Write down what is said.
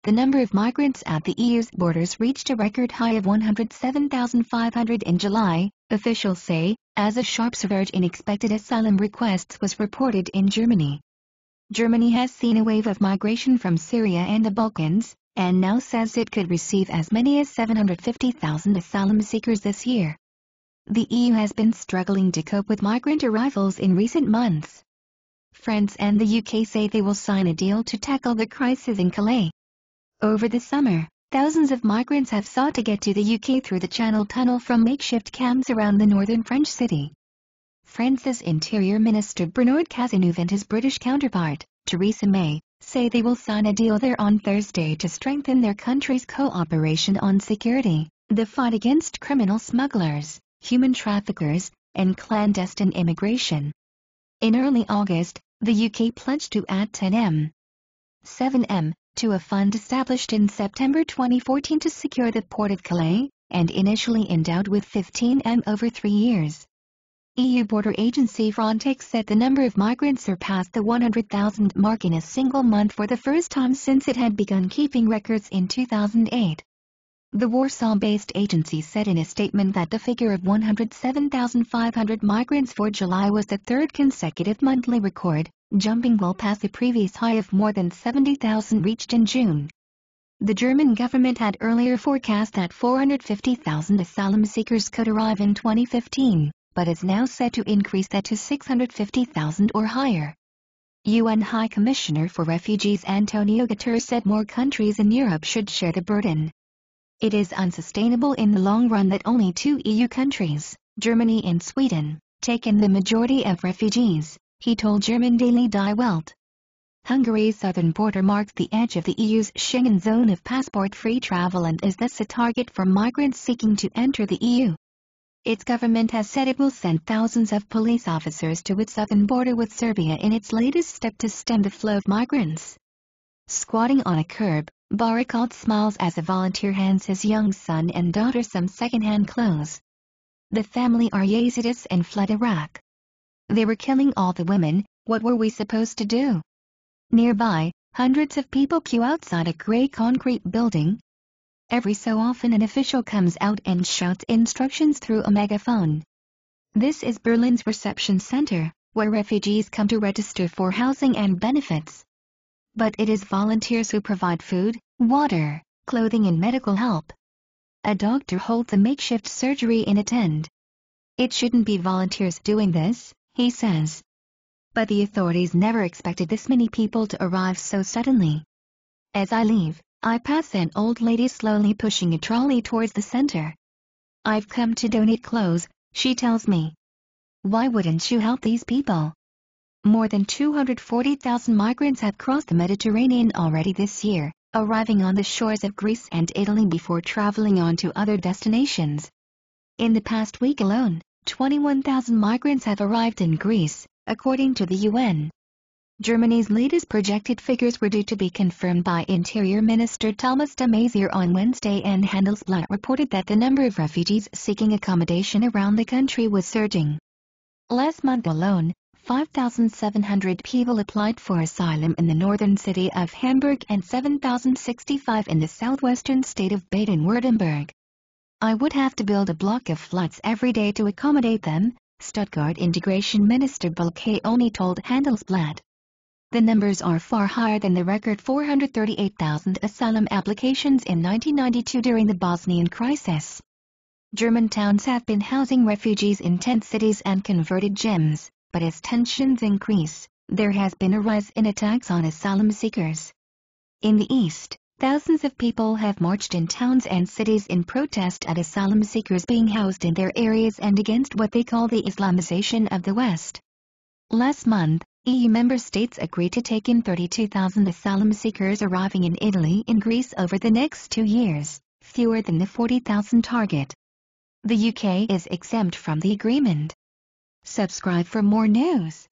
the number of migrants at the EU's borders reached a record high of 107,500 in July, officials say, as a sharp surge in expected asylum requests was reported in Germany. Germany has seen a wave of migration from Syria and the Balkans, and now says it could receive as many as 750,000 asylum seekers this year. The EU has been struggling to cope with migrant arrivals in recent months. France and the UK say they will sign a deal to tackle the crisis in Calais. Over the summer, thousands of migrants have sought to get to the UK through the Channel Tunnel from makeshift camps around the northern French city. France's Interior Minister Bernard Cazeneuve and his British counterpart, Theresa May, say they will sign a deal there on Thursday to strengthen their country's cooperation on security, the fight against criminal smugglers, human traffickers, and clandestine immigration. In early August, the UK pledged to add 7M to a fund established in September 2014 to secure the port of Calais, and initially endowed with 15M over 3 years. EU border agency Frontex said the number of migrants surpassed the 100,000 mark in a single month for the first time since it had begun keeping records in 2008. The Warsaw-based agency said in a statement that the figure of 107,500 migrants for July was the third consecutive monthly record, jumping well past the previous high of more than 70,000 reached in June. The German government had earlier forecast that 450,000 asylum seekers could arrive in 2015, but is now set to increase that to 650,000 or higher. UN High Commissioner for Refugees Antonio Guterres said more countries in Europe should share the burden. It is unsustainable in the long run that only 2 EU countries, Germany and Sweden, take in the majority of refugees, he told German daily Die Welt. Hungary's southern border marks the edge of the EU's Schengen zone of passport-free travel and is thus a target for migrants seeking to enter the EU. Its government has said it will send thousands of police officers to its southern border with Serbia in its latest step to stem the flow of migrants. Squatting on a curb, Barakat smiles as a volunteer hands his young son and daughter some second-hand clothes. The family are Yazidis and fled Iraq. They were killing all the women, what were we supposed to do? Nearby, hundreds of people queue outside a gray concrete building. Every so often an official comes out and shouts instructions through a megaphone. This is Berlin's reception center, where refugees come to register for housing and benefits. But it is volunteers who provide food, water, clothing and medical help. A doctor holds a makeshift surgery in a tent. It shouldn't be volunteers doing this, he says. But the authorities never expected this many people to arrive so suddenly. As I leave, I pass an old lady slowly pushing a trolley towards the center. I've come to donate clothes, she tells me. Why wouldn't you help these people? More than 240,000 migrants have crossed the Mediterranean already this year, arriving on the shores of Greece and Italy before traveling on to other destinations. In the past week alone, 21,000 migrants have arrived in Greece, according to the UN. Germany's latest projected figures were due to be confirmed by Interior Minister Thomas de Maizière on Wednesday, and Handelsblatt reported that the number of refugees seeking accommodation around the country was surging. Last month alone, 5,700 people applied for asylum in the northern city of Hamburg and 7,065 in the southwestern state of Baden-Württemberg. I would have to build a block of flats every day to accommodate them, Stuttgart Integration Minister Balkany told Handelsblatt. The numbers are far higher than the record 438,000 asylum applications in 1992 during the Bosnian crisis. German towns have been housing refugees in tent cities and converted gyms, but as tensions increase, there has been a rise in attacks on asylum seekers. In the east, thousands of people have marched in towns and cities in protest at asylum seekers being housed in their areas and against what they call the Islamization of the West. Last month, EU member states agreed to take in 32,000 asylum seekers arriving in Italy and Greece over the next 2 years, fewer than the 40,000 target. The UK is exempt from the agreement. Subscribe for more news.